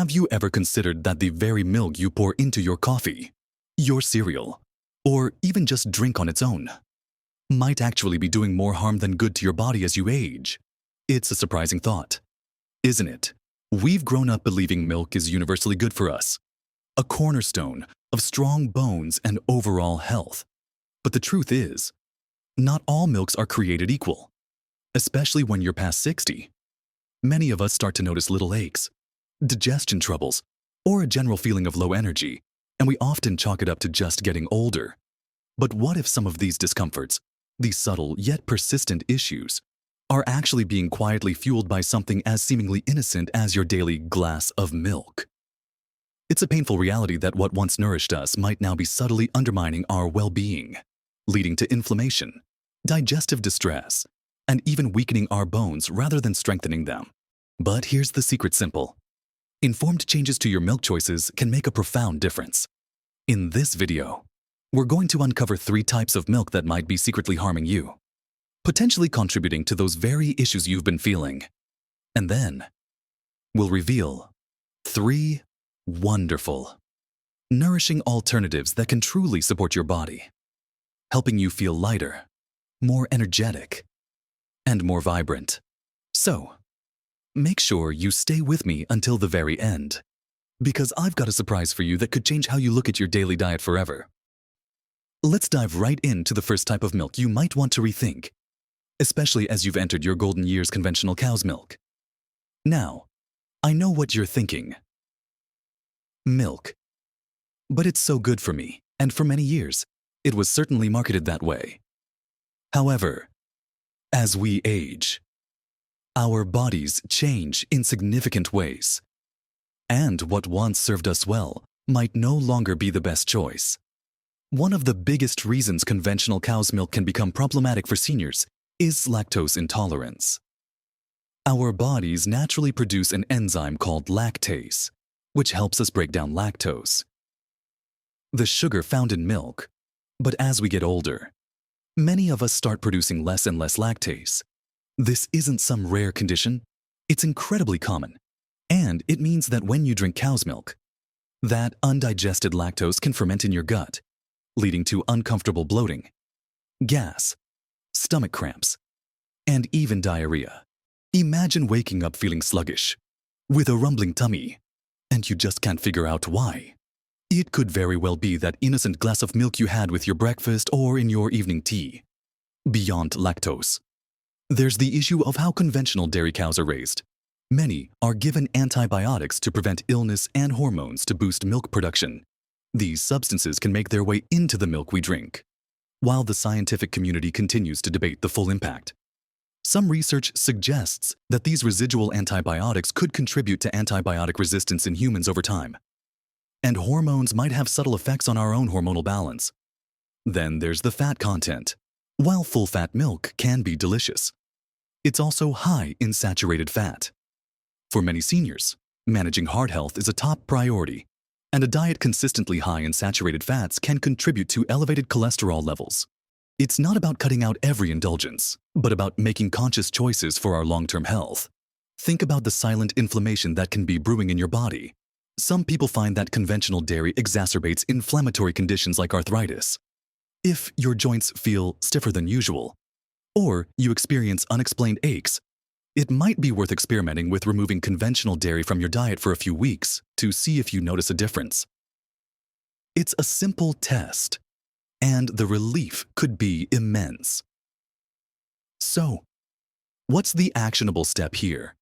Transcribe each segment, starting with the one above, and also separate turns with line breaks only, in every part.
Have you ever considered that the very milk you pour into your coffee, your cereal, or even just drink on its own, might actually be doing more harm than good to your body as you age? It's a surprising thought, isn't it? We've grown up believing milk is universally good for us, a cornerstone of strong bones and overall health. But the truth is, not all milks are created equal, especially when you're past 60. Many of us start to notice little aches, digestion troubles, or a general feeling of low energy, and we often chalk it up to just getting older. But what if some of these discomforts, these subtle yet persistent issues, are actually being quietly fueled by something as seemingly innocent as your daily glass of milk? It's a painful reality that what once nourished us might now be subtly undermining our well-being, leading to inflammation, digestive distress, and even weakening our bones rather than strengthening them. But here's the secret: simple. Informed changes to your milk choices can make a profound difference. In this video, we're going to uncover 3 types of milk that might be secretly harming you, potentially contributing to those very issues you've been feeling. And then, we'll reveal 3 wonderful, nourishing alternatives that can truly support your body, helping you feel lighter, more energetic, and more vibrant. So, make sure you stay with me until the very end, because I've got a surprise for you that could change how you look at your daily diet forever. Let's dive right into the first type of milk you might want to rethink, especially as you've entered your golden years: conventional cow's milk. Now, I know what you're thinking. Milk. But it's so good for me, and for many years, it was certainly marketed that way. However, as we age, our bodies change in significant ways, and what once served us well might no longer be the best choice. One of the biggest reasons conventional cow's milk can become problematic for seniors is lactose intolerance. Our bodies naturally produce an enzyme called lactase, which helps us break down lactose, the sugar found in milk. But as we get older, many of us start producing less and less lactase. This isn't some rare condition. It's incredibly common, and it means that when you drink cow's milk, that undigested lactose can ferment in your gut, leading to uncomfortable bloating, gas, stomach cramps, and even diarrhea. Imagine waking up feeling sluggish, with a rumbling tummy, and you just can't figure out why. It could very well be that innocent glass of milk you had with your breakfast or in your evening tea. Beyond lactose, there's the issue of how conventional dairy cows are raised. Many are given antibiotics to prevent illness and hormones to boost milk production. These substances can make their way into the milk we drink, while the scientific community continues to debate the full impact. Some research suggests that these residual antibiotics could contribute to antibiotic resistance in humans over time, and hormones might have subtle effects on our own hormonal balance. Then there's the fat content. While full-fat milk can be delicious, it's also high in saturated fat. For many seniors, managing heart health is a top priority, and a diet consistently high in saturated fats can contribute to elevated cholesterol levels. It's not about cutting out every indulgence, but about making conscious choices for our long-term health. Think about the silent inflammation that can be brewing in your body. Some people find that conventional dairy exacerbates inflammatory conditions like arthritis. If your joints feel stiffer than usual, or you experience unexplained aches, it might be worth experimenting with removing conventional dairy from your diet for a few weeks to see if you notice a difference. It's a simple test, and the relief could be immense. So, what's the actionable step here?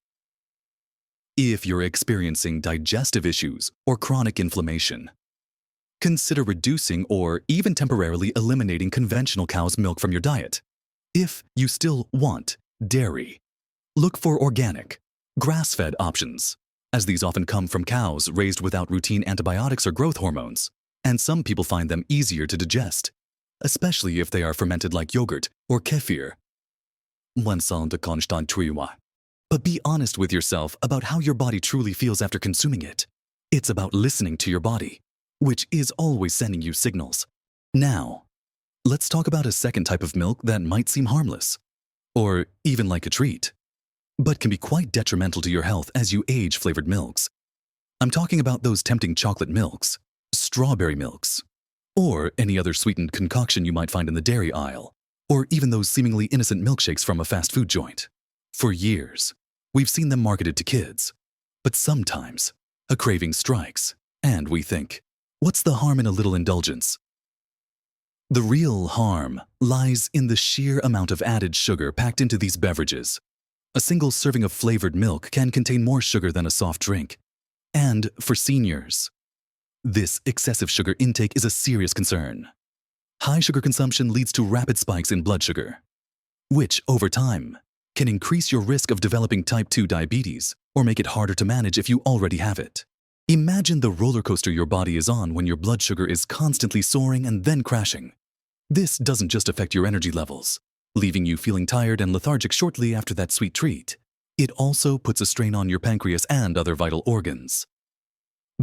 If you're experiencing digestive issues or chronic inflammation, consider reducing or even temporarily eliminating conventional cow's milk from your diet. If you still want dairy, look for organic, grass-fed options, as these often come from cows raised without routine antibiotics or growth hormones, and some people find them easier to digest, especially if they are fermented like yogurt or kefir. But be honest with yourself about how your body truly feels after consuming it. It's about listening to your body, which is always sending you signals. Now, let's talk about a second type of milk that might seem harmless, or even like a treat, but can be quite detrimental to your health as you age: flavored milks. I'm talking about those tempting chocolate milks, strawberry milks, or any other sweetened concoction you might find in the dairy aisle, or even those seemingly innocent milkshakes from a fast food joint. For years, we've seen them marketed to kids, but sometimes a craving strikes, and we think, what's the harm in a little indulgence? The real harm lies in the sheer amount of added sugar packed into these beverages. A single serving of flavored milk can contain more sugar than a soft drink. And for seniors, this excessive sugar intake is a serious concern. High sugar consumption leads to rapid spikes in blood sugar, which, over time, can increase your risk of developing type 2 diabetes or make it harder to manage if you already have it. Imagine the roller coaster your body is on when your blood sugar is constantly soaring and then crashing. This doesn't just affect your energy levels, leaving you feeling tired and lethargic shortly after that sweet treat. It also puts a strain on your pancreas and other vital organs.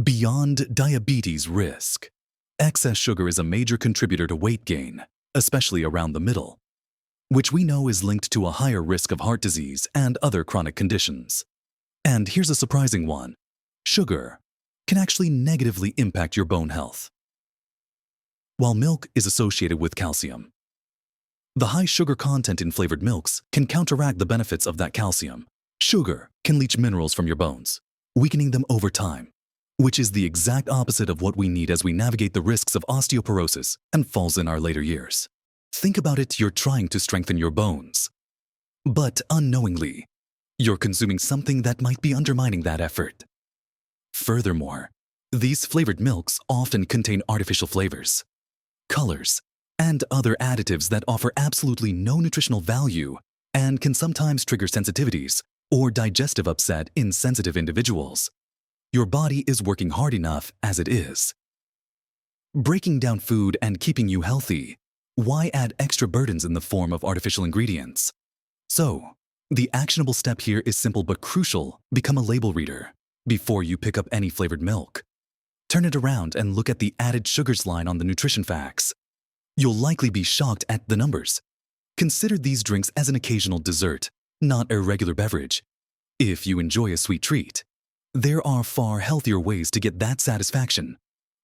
Beyond diabetes risk, excess sugar is a major contributor to weight gain, especially around the middle, which we know is linked to a higher risk of heart disease and other chronic conditions. And here's a surprising one. Sugar can actually negatively impact your bone health. While milk is associated with calcium, the high sugar content in flavored milks can counteract the benefits of that calcium. Sugar can leach minerals from your bones, weakening them over time, which is the exact opposite of what we need as we navigate the risks of osteoporosis and falls in our later years. Think about it, you're trying to strengthen your bones, but unknowingly, you're consuming something that might be undermining that effort. Furthermore, these flavored milks often contain artificial flavors, colors, and other additives that offer absolutely no nutritional value and can sometimes trigger sensitivities or digestive upset in sensitive individuals. Your body is working hard enough as it is, breaking down food and keeping you healthy. Why add extra burdens in the form of artificial ingredients? So, the actionable step here is simple but crucial. Become a label reader before you pick up any flavored milk. Turn it around and look at the added sugars line on the nutrition facts. You'll likely be shocked at the numbers. Consider these drinks as an occasional dessert, not a regular beverage. If you enjoy a sweet treat, there are far healthier ways to get that satisfaction,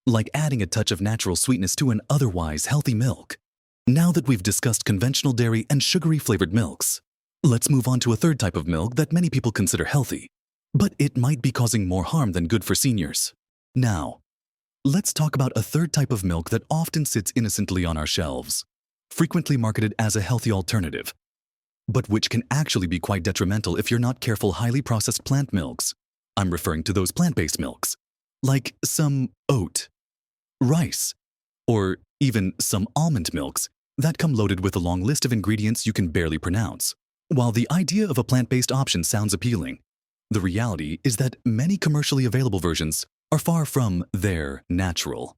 like adding a touch of natural sweetness to an otherwise healthy milk. Now that we've discussed conventional dairy and sugary flavored milks, let's move on to a third type of milk that many people consider healthy, but it might be causing more harm than good for seniors. Now, let's talk about a third type of milk that often sits innocently on our shelves, frequently marketed as a healthy alternative, but which can actually be quite detrimental if you're not careful. Highly processed plant milks. I'm referring to those plant-based milks, like some oat, rice, or even some almond milks that come loaded with a long list of ingredients you can barely pronounce. While the idea of a plant-based option sounds appealing, the reality is that many commercially available versions are far from their natural,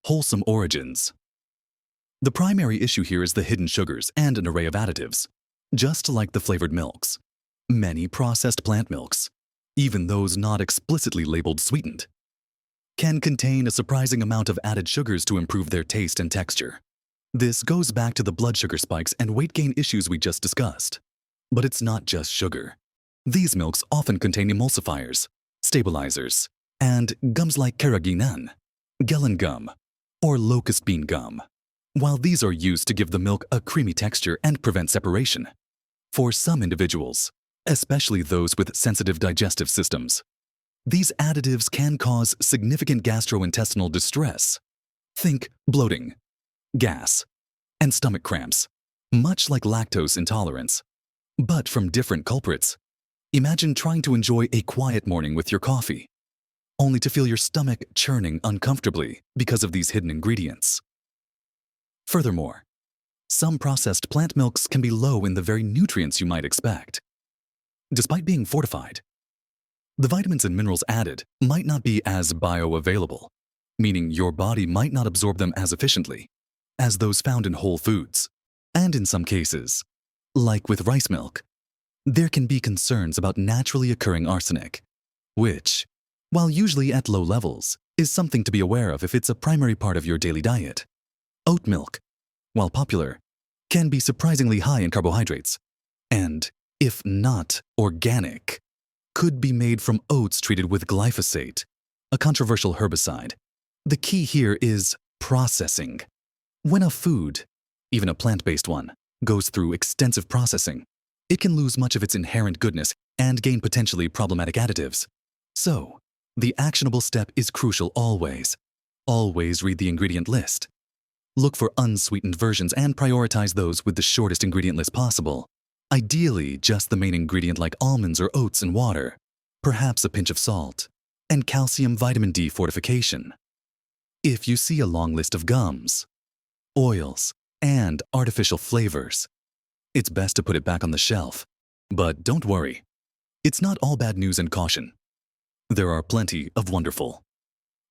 wholesome origins. The primary issue here is the hidden sugars and an array of additives. Just like the flavored milks, many processed plant milks, even those not explicitly labeled sweetened, can contain a surprising amount of added sugars to improve their taste and texture. This goes back to the blood sugar spikes and weight gain issues we just discussed. But it's not just sugar. These milks often contain emulsifiers, stabilizers, and gums like carrageenan, gellan gum, or locust bean gum. While these are used to give the milk a creamy texture and prevent separation, for some individuals, especially those with sensitive digestive systems, these additives can cause significant gastrointestinal distress. Think bloating, gas, and stomach cramps, much like lactose intolerance, but from different culprits. Imagine trying to enjoy a quiet morning with your coffee, only to feel your stomach churning uncomfortably because of these hidden ingredients. Furthermore, some processed plant milks can be low in the very nutrients you might expect. Despite being fortified, the vitamins and minerals added might not be as bioavailable, meaning your body might not absorb them as efficiently as those found in whole foods. And in some cases, like with rice milk, there can be concerns about naturally occurring arsenic, which, while usually at low levels, is something to be aware of if it's a primary part of your daily diet. Oat milk, while popular, can be surprisingly high in carbohydrates, and, if not organic, could be made from oats treated with glyphosate, a controversial herbicide. The key here is processing. When a food, even a plant-based one, goes through extensive processing, it can lose much of its inherent goodness and gain potentially problematic additives. So, the actionable step is crucial always. Always read the ingredient list. Look for unsweetened versions and prioritize those with the shortest ingredient list possible. Ideally, just the main ingredient like almonds or oats and water, perhaps a pinch of salt, and calcium vitamin D fortification. If you see a long list of gums, oils, and artificial flavors, it's best to put it back on the shelf. But don't worry, it's not all bad news and caution. There are plenty of wonderful,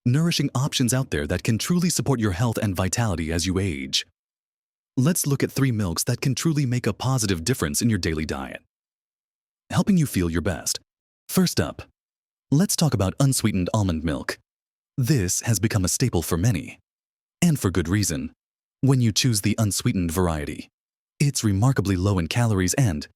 nourishing options out there that can truly support your health and vitality as you age. Let's look at 3 milks that can truly make a positive difference in your daily diet, helping you feel your best. First up, let's talk about unsweetened almond milk. This has become a staple for many, and for good reason. When you choose the unsweetened variety, it's remarkably low in calories and,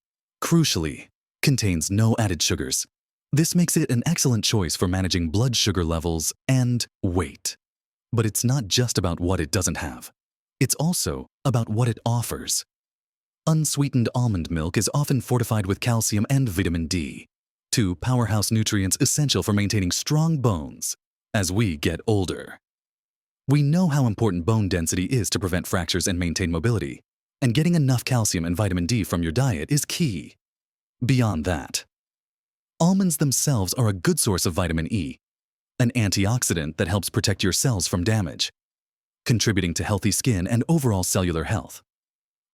crucially, contains no added sugars. This makes it an excellent choice for managing blood sugar levels and weight. But it's not just about what it doesn't have. It's also about what it offers. Unsweetened almond milk is often fortified with calcium and vitamin D, 2 powerhouse nutrients essential for maintaining strong bones as we get older. We know how important bone density is to prevent fractures and maintain mobility, and getting enough calcium and vitamin D from your diet is key. Beyond that, almonds themselves are a good source of vitamin E, an antioxidant that helps protect your cells from damage, contributing to healthy skin and overall cellular health.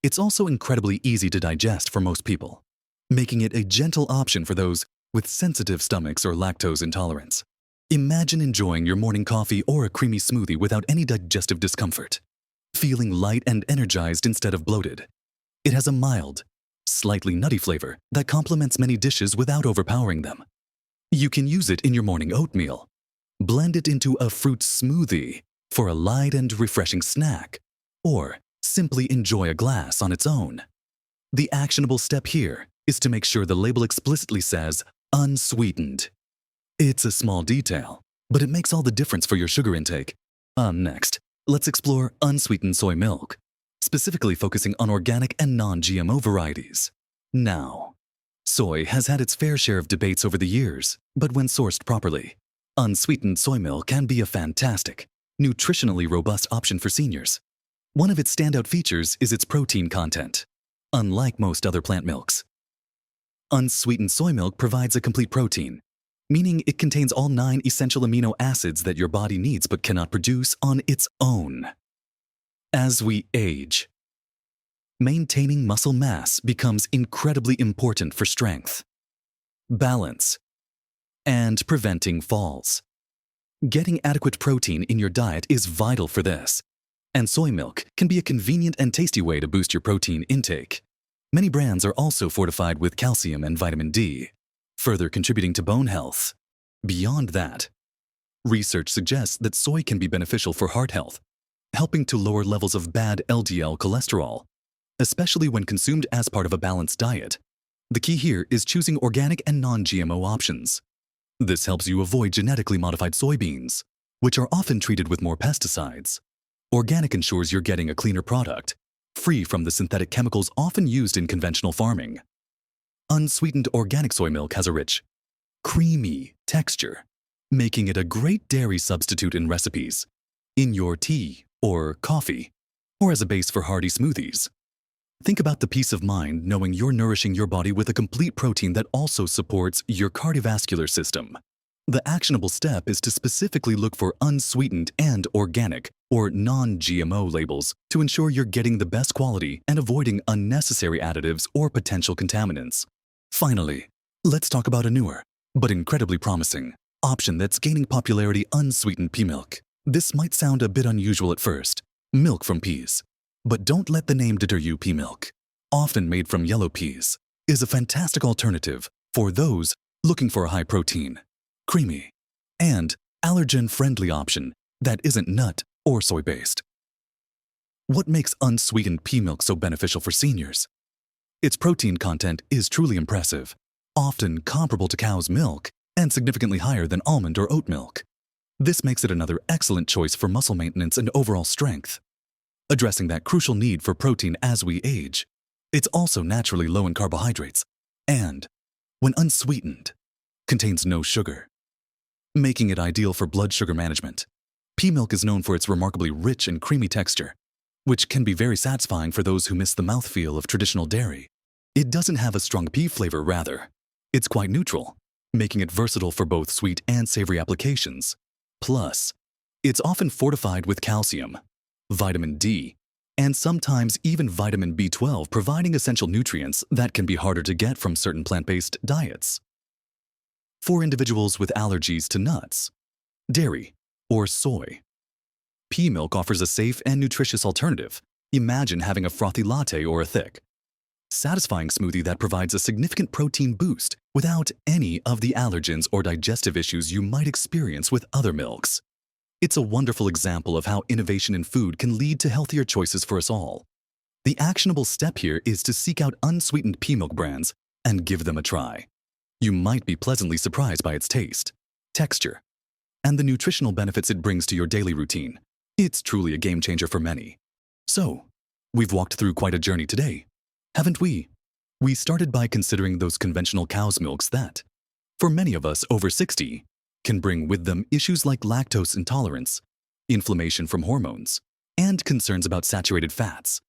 It's also incredibly easy to digest for most people, making it a gentle option for those with sensitive stomachs or lactose intolerance. Imagine enjoying your morning coffee or a creamy smoothie without any digestive discomfort, feeling light and energized instead of bloated. It has a mild, slightly nutty flavor that complements many dishes without overpowering them. You can use it in your morning oatmeal, blend it into a fruit smoothie for a light and refreshing snack, or simply enjoy a glass on its own. The actionable step here is to make sure the label explicitly says unsweetened. It's a small detail, but it makes all the difference for your sugar intake. Next, let's explore unsweetened soy milk, specifically focusing on organic and non-GMO varieties. Now, soy has had its fair share of debates over the years, but when sourced properly, unsweetened soy milk can be a fantastic, nutritionally robust option for seniors. One of its standout features is its protein content. Unlike most other plant milks, unsweetened soy milk provides a complete protein, meaning it contains all 9 essential amino acids that your body needs but cannot produce on its own. As we age, maintaining muscle mass becomes incredibly important for strength, balance, and preventing falls. Getting adequate protein in your diet is vital for this, and soy milk can be a convenient and tasty way to boost your protein intake. Many brands are also fortified with calcium and vitamin D, further contributing to bone health. Beyond that, research suggests that soy can be beneficial for heart health, helping to lower levels of bad LDL cholesterol, especially when consumed as part of a balanced diet. The key here is choosing organic and non-GMO options. This helps you avoid genetically modified soybeans, which are often treated with more pesticides. Organic ensures you're getting a cleaner product, free from the synthetic chemicals often used in conventional farming. Unsweetened organic soy milk has a rich, creamy texture, making it a great dairy substitute in recipes, in your tea or coffee, or as a base for hearty smoothies. Think about the peace of mind knowing you're nourishing your body with a complete protein that also supports your cardiovascular system. The actionable step is to specifically look for unsweetened and organic or non-GMO labels to ensure you're getting the best quality and avoiding unnecessary additives or potential contaminants. Finally, let's talk about a newer, but incredibly promising, option that's gaining popularity: unsweetened pea milk. This might sound a bit unusual at first, milk from peas. But don't let the name deter you. Pea milk, often made from yellow peas, is a fantastic alternative for those looking for a high-protein, creamy, and allergen-friendly option that isn't nut or soy-based. What makes unsweetened pea milk so beneficial for seniors? Its protein content is truly impressive, often comparable to cow's milk and significantly higher than almond or oat milk. This makes it another excellent choice for muscle maintenance and overall strength, addressing that crucial need for protein as we age. It's also naturally low in carbohydrates and, when unsweetened, contains no sugar, making it ideal for blood sugar management. Pea milk is known for its remarkably rich and creamy texture, which can be very satisfying for those who miss the mouthfeel of traditional dairy. It doesn't have a strong pea flavor, rather. It's quite neutral, making it versatile for both sweet and savory applications. Plus, it's often fortified with calcium, vitamin D, and sometimes even vitamin B12, providing essential nutrients that can be harder to get from certain plant-based diets. For individuals with allergies to nuts, dairy, or soy, pea milk offers a safe and nutritious alternative. Imagine having a frothy latte or a thick, satisfying smoothie that provides a significant protein boost without any of the allergens or digestive issues you might experience with other milks. It's a wonderful example of how innovation in food can lead to healthier choices for us all. The actionable step here is to seek out unsweetened pea milk brands and give them a try. You might be pleasantly surprised by its taste, texture, and the nutritional benefits it brings to your daily routine. It's truly a game changer for many. So, we've walked through quite a journey today, haven't we? We started by considering those conventional cow's milks that, for many of us over 60, can bring with them issues like lactose intolerance, inflammation from hormones, and concerns about saturated fats.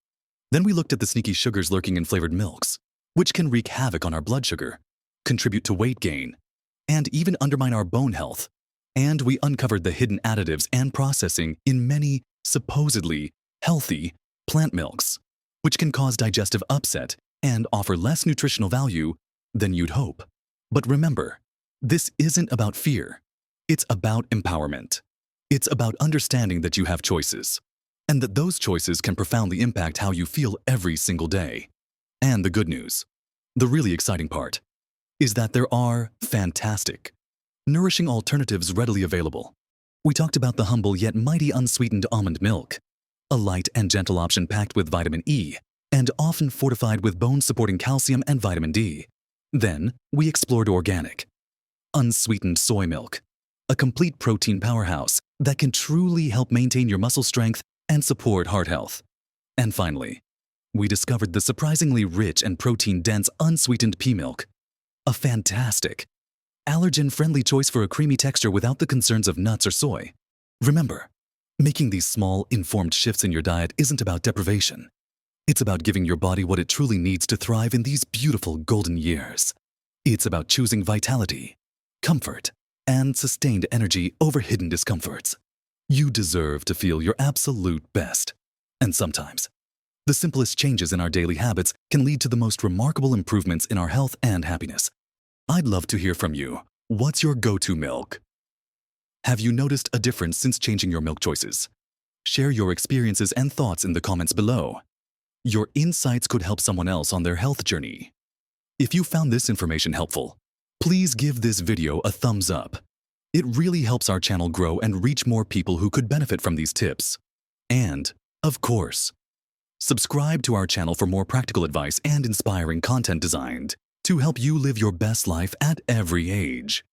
Then we looked at the sneaky sugars lurking in flavored milks, which can wreak havoc on our blood sugar, contribute to weight gain, and even undermine our bone health. And we uncovered the hidden additives and processing in many supposedly healthy plant milks, which can cause digestive upset and offer less nutritional value than you'd hope. But remember, this isn't about fear. It's about empowerment. It's about understanding that you have choices, and that those choices can profoundly impact how you feel every single day. And the good news, the really exciting part, is that there are fantastic, nourishing alternatives readily available. We talked about the humble yet mighty unsweetened almond milk, a light and gentle option packed with vitamin E and often fortified with bone-supporting calcium and vitamin D. Then, we explored organic, unsweetened soy milk, a complete protein powerhouse that can truly help maintain your muscle strength and support heart health. And finally, we discovered the surprisingly rich and protein-dense unsweetened pea milk, a fantastic, allergen-friendly choice for a creamy texture without the concerns of nuts or soy. Remember, making these small, informed shifts in your diet isn't about deprivation. It's about giving your body what it truly needs to thrive in these beautiful golden years. It's about choosing vitality, comfort, and sustained energy over hidden discomforts. You deserve to feel your absolute best. And sometimes, the simplest changes in our daily habits can lead to the most remarkable improvements in our health and happiness. I'd love to hear from you. What's your go-to milk? Have you noticed a difference since changing your milk choices? Share your experiences and thoughts in the comments below. Your insights could help someone else on their health journey. If you found this information helpful, please give this video a thumbs up. It really helps our channel grow and reach more people who could benefit from these tips. And, of course, subscribe to our channel for more practical advice and inspiring content designed to help you live your best life at every age.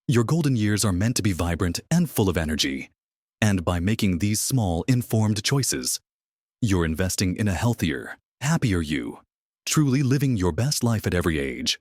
Your golden years are meant to be vibrant and full of energy. And by making these small, informed choices, you're investing in a healthier, happier you, truly living your best life at every age.